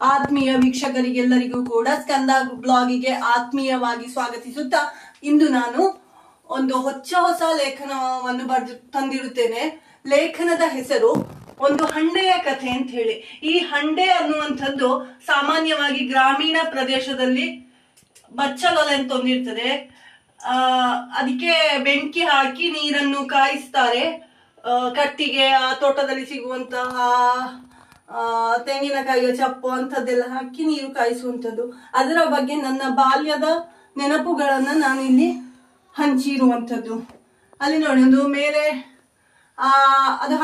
ಆತ್ಮೀಯ ವೀಕ್ಷಕರಿಗೆಲ್ಲರಿಗೂ ಕೂಡ ಸ್ಕಂದ ಬ್ಲಾಗಿಗೆ ಆತ್ಮೀಯವಾಗಿ ಸ್ವಾಗತಿಸುತ್ತಾ ಇಂದು ನಾನು ಒಂದು ಹೊಸ ಲೇಖನವನ್ನು ತಂದಿರುತ್ತೇನೆ. ಲೇಖನದ ಹೆಸರು ಒಂದು ಹಂಡೆಯ ಕಥೆ ಅಂತ ಹೇಳಿ. ಈ ಹಂಡೆ ಅನ್ನುವಂಥದ್ದು ಸಾಮಾನ್ಯವಾಗಿ ಗ್ರಾಮೀಣ ಪ್ರದೇಶದಲ್ಲಿ ಬಚ್ಚಲೊಲೆ ಅಂತ ಒಂದಿರ್ತದೆ. ಅದಕ್ಕೆ ಬೆಂಕಿ ಹಾಕಿ ನೀರನ್ನು ಕಾಯಿಸ್ತಾರೆ. ಕಟ್ಟಿಗೆ, ಆ ತೋಟದಲ್ಲಿ ಸಿಗುವಂತಹ ತೆಂಗಿನಕಾಯಿಯ ಚಪ್ಪು ಅಂಥದ್ದೆಲ್ಲ ಹಾಕಿ ನೀರು ಕಾಯಿಸುವಂಥದ್ದು. ಅದರ ಬಗ್ಗೆ ನನ್ನ ಬಾಲ್ಯದ ನೆನಪುಗಳನ್ನ ನಾನಿಲ್ಲಿ ಹಂಚಿರುವಂಥದ್ದು. ಅಲ್ಲಿ ನೋಡಿ, ಒಂದು ಮೇಲೆ ಅದು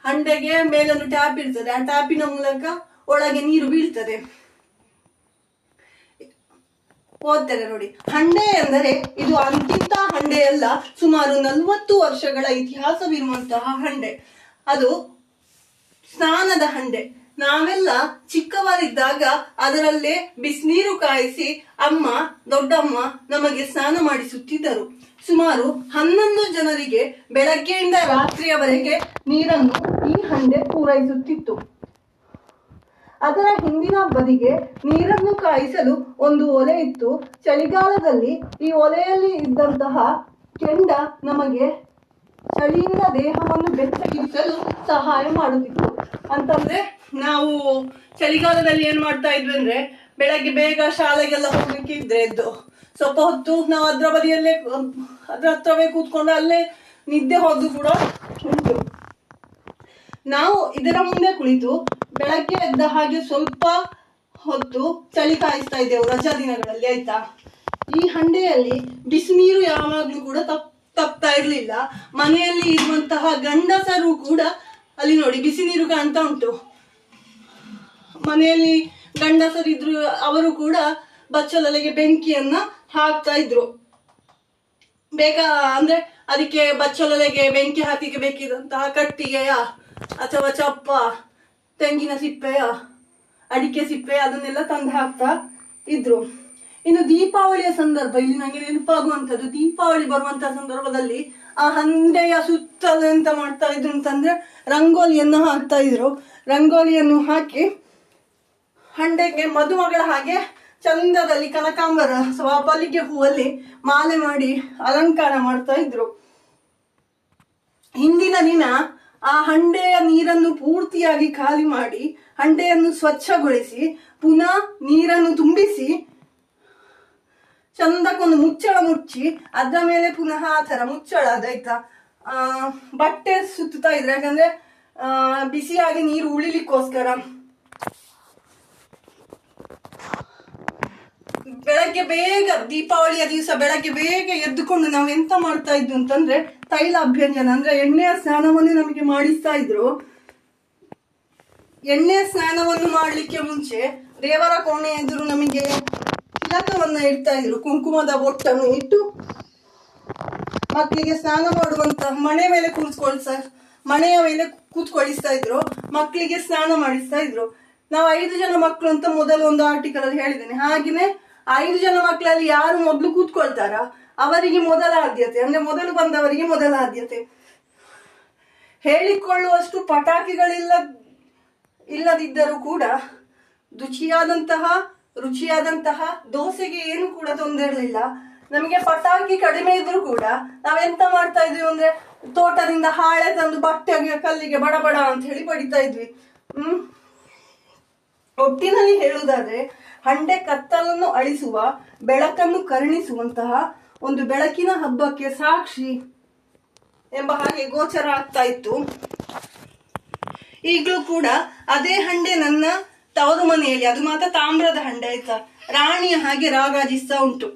ಹಂಡೆಗೆ ಮೇಲೊಂದು ಟ್ಯಾಪ್ ಇರ್ತದೆ. ಆ ಟ್ಯಾಪಿನ ಮೂಲಕ ಒಳಗೆ ನೀರು ಬೀಳ್ತದೆ. ಓದ್ತಾರೆ ನೋಡಿ. ಹಂಡೆ ಎಂದರೆ ಇದು ಅಂತಿಂತ ಹಂಡೆ ಅಲ್ಲ, ಸುಮಾರು 40 ವರ್ಷಗಳ ಇತಿಹಾಸವಿರುವಂತಹ ಹಂಡೆ. ಅದು ಸ್ನಾನದ ಹಂಡೆ. ನಾವೆಲ್ಲ ಚಿಕ್ಕವರಿದ್ದಾಗ ಅದರಲ್ಲೇ ಬಿಸಿನೀರು ಕಾಯಿಸಿ ದೊಡ್ಡಮ್ಮ ನಮಗೆ ಸ್ನಾನ ಮಾಡಿಸುತ್ತಿದ್ದರು. ಸುಮಾರು 11 ಜನರಿಗೆ ಬೆಳಗ್ಗೆಯಿಂದ ರಾತ್ರಿಯವರೆಗೆ ನೀರನ್ನು ಈ ಹಂಡೆ ಪೂರೈಸುತ್ತಿತ್ತು. ಅದರ ಹಿಂದಿನ ಬದಿಗೆ ನೀರನ್ನು ಕಾಯಿಸಲು ಒಂದು ಒಲೆ ಇತ್ತು. ಚಳಿಗಾಲದಲ್ಲಿ ಈ ಒಲೆಯಲ್ಲಿ ಇದ್ದಂತಹ ಕೆಂಡ ನಮಗೆ ಚಳಿಯಿಂದ ದೇಹವನ್ನು ಬೆಚ್ಚಗಿರಿಸಲು ಸಹಾಯ ಮಾಡುತ್ತಿತ್ತು. ಅಂತಂದ್ರೆ ನಾವು ಚಳಿಗಾಲದಲ್ಲಿ ಏನ್ ಮಾಡ್ತಾ ಇದ್ವಿ ಅಂದ್ರೆ, ಬೆಳಗ್ಗೆ ಬೇಗ ಶಾಲೆಗೆಲ್ಲ ಹೋಗ್ಲಿಕ್ಕೆ ಇದ್ರೆ ಎದ್ದು ಸ್ವಲ್ಪ ಹೊತ್ತು ನಾವು ಅದ್ರ ಹತ್ರವೇ ಕೂತ್ಕೊಂಡು ಅಲ್ಲೇ ನಿದ್ದೆ ಹೋದ್ದು ಕೂಡ ಉಂಟು. ನಾವು ಇದರ ಮುಂದೆ ಕುಳಿತು ಬೆಳಗ್ಗೆ ಎದ್ದ ಹಾಗೆ ಸ್ವಲ್ಪ ಹೊತ್ತು ಚಳಿ ಕಾಯಿಸ್ತಾ ಇದ್ದೆವು ರಜಾ ದಿನಗಳಲ್ಲಿ, ಆಯ್ತಾ. ಈ ಹಂಡೆಯಲ್ಲಿ ಬಿಸಿನೀರು ಯಾವಾಗ್ಲೂ ಕೂಡ ತಪ್ತಾ ಇರ್ಲಿಲ್ಲ. ಮನೆಯಲ್ಲಿ ಇರುವಂತಹ ಗಂಡಸರು ಕೂಡ, ಅಲ್ಲಿ ನೋಡಿ ಬಿಸಿ ನೀರು ಕಾಣ್ತಾ ಉಂಟು, ಮನೆಯಲ್ಲಿ ಗಂಡಸರಿದ್ರು ಅವರು ಕೂಡ ಬಚ್ಚಲೊಲೆಗೆ ಬೆಂಕಿಯನ್ನ ಹಾಕ್ತಾ ಇದ್ರು. ಅಂದ್ರೆ ಅದಕ್ಕೆ ಬಚ್ಚಲೊಲೆಗೆ ಬೆಂಕಿ ಹಾಕಿಗೆ ಬೇಕಿದಂತಹ ಕಟ್ಟಿಗೆಯ ಅಥವಾ ಚಪ್ಪ, ತೆಂಗಿನ ಸಿಪ್ಪೆಯ, ಅಡಿಕೆ ಸಿಪ್ಪೆ ಅದನ್ನೆಲ್ಲ ತಂದು ಹಾಕ್ತಾ ಇದ್ರು. ಇನ್ನು ದೀಪಾವಳಿಯ ಸಂದರ್ಭ ಇಲ್ಲಿ ನನಗೆ ನೆನಪಾಗುವಂಥದ್ದು, ದೀಪಾವಳಿ ಬರುವಂತಹ ಸಂದರ್ಭದಲ್ಲಿ ಆ ಹಂಡೆಯ ಸುತ್ತಲೂ ಎಂತ ಮಾಡ್ತಾ ಇದ್ರು ಅಂತಂದ್ರೆ, ರಂಗೋಲಿಯನ್ನು ಹಾಕ್ತಾ ಇದ್ರು. ರಂಗೋಲಿಯನ್ನು ಹಾಕಿ ಹಂಡೆಗೆ ಮದುಮಗಳ ಹಾಗೆ ಚಂದದಲ್ಲಿ ಕನಕಾಂಬರ ಅಥವಾ ಮಲ್ಲಿಗೆ ಹೂವಲ್ಲಿ ಮಾಲೆ ಮಾಡಿ ಅಲಂಕಾರ ಮಾಡ್ತಾ ಇದ್ರು. ಹಿಂದಿನ ದಿನ ಆ ಹಂಡೆಯ ನೀರನ್ನು ಪೂರ್ತಿಯಾಗಿ ಖಾಲಿ ಮಾಡಿ ಹಂಡೆಯನ್ನು ಸ್ವಚ್ಛಗೊಳಿಸಿ ಪುನಃ ನೀರನ್ನು ತುಂಬಿಸಿ ಚಂದಕ್ಕೊಂದು ಮುಚ್ಚಳ ಮುಚ್ಚಿ ಅದರ ಮೇಲೆ ಪುನಃ ಆ ತರ ಮುಚ್ಚಳ ಅದಾಯ್ತಾ ಬಟ್ಟೆ ಸುತ್ತಾ ಇದ್ರೆ, ಯಾಕಂದ್ರೆ ಬಿಸಿಯಾಗಿ ನೀರು ಉಳಿಲಿಕ್ಕೋಸ್ಕರ. ಬೆಳಗ್ಗೆ ಬೇಗ, ದೀಪಾವಳಿಯ ದಿವಸ ಬೆಳಗ್ಗೆ ಬೇಗ ಎದ್ದುಕೊಂಡು ನಾವು ಎಂತ ಮಾಡ್ತಾ ಇದ್ವು ಅಂತಂದ್ರೆ, ತೈಲ ಅಭ್ಯಂಜನ ಅಂದ್ರೆ ಎಣ್ಣೆಯ ಸ್ನಾನವನ್ನು ನಮಗೆ ಮಾಡಿಸ್ತಾ ಇದ್ರು. ಎಣ್ಣೆ ಸ್ನಾನವನ್ನು ಮಾಡ್ಲಿಕ್ಕೆ ಮುಂಚೆ ದೇವರ ಕೋಣೆ ಎದುರು ನಮಗೆ ತಿಲಕವನ್ನ ಇಡ್ತಾ ಇದ್ರು. ಕುಂಕುಮದ ಬೊಟ್ಟನ್ನು ಇಟ್ಟು ಮಕ್ಕಳಿಗೆ ಸ್ನಾನ ಮಾಡುವಂತ ಮಣೆಯ ಮೇಲೆ ಕೂತ್ಕೊಳಿಸ್ತಾ ಇದ್ರು. ಮಕ್ಕಳಿಗೆ ಸ್ನಾನ ಮಾಡಿಸ್ತಾ ಇದ್ರು. ನಾವು 5 ಜನ ಮಕ್ಕಳು ಅಂತ ಮೊದಲು ಒಂದು ಆರ್ಟಿಕಲ್ ಅಲ್ಲಿ ಹೇಳಿದ್ದೇನೆ. ಹಾಗೆಯೇ 5 ಜನ ಮಕ್ಕಳಲ್ಲಿ ಯಾರು ಮೊದಲು ಕೂತ್ಕೊಳ್ತಾರ ಅವರಿಗೆ ಮೊದಲ ಆದ್ಯತೆ, ಅಂದ್ರೆ ಮೊದಲು ಬಂದವರಿಗೆ ಮೊದಲ ಆದ್ಯತೆ. ಹೇಳಿಕೊಳ್ಳುವಷ್ಟು ಇಲ್ಲದಿದ್ದರೂ ಕೂಡ ರುಚಿಯಾದಂತಹ ದೋಸೆಗೆ ಏನು ಕೂಡ ತೊಂದರೆ ಇರಲಿಲ್ಲ. ನಮಗೆ ಪಟಾಕಿ ಕಡಿಮೆ ಇದ್ರು ಕೂಡ ನಾವೆಂತ ಮಾಡ್ತಾ ಇದ್ವಿ ಅಂದ್ರೆ, ತೋಟದಿಂದ ಹಾಳೆ ತಂದು ಬಟ್ಟೆಗೆ ಕಲ್ಲಿಗೆ ಬಡಬಡ ಅಂತ ಹೇಳಿ ಬಡಿತಾ ಇದ್ವಿ. ಒಟ್ಟಿನಲ್ಲಿ ಹೇಳುವುದಾದ್ರೆ, ಹಂಡೆ ಕತ್ತಲನ್ನು ಅಳಿಸುವ, ಬೆಳಕನ್ನು ಕರುಣಿಸುವಂತಹ ಒಂದು ಬೆಳಕಿನ ಹಬ್ಬಕ್ಕೆ ಸಾಕ್ಷಿ ಎಂಬ ಹಾಗೆ ಗೋಚರ ಆಗ್ತಾ ಇತ್ತು. ಈಗಲೂ ಕೂಡ ಅದೇ ಹಂಡೆ ನನ್ನ ತವರು ಮನೆಯಲ್ಲಿ, ಅದು ಮಾತ್ರ ತಾಮ್ರದ ಹಂಡೆ ಆಯ್ತಾ, ರಾಣಿಯ ಹಾಗೆ ರಾರಾಜಿಸ್ತಾ ಉಂಟು.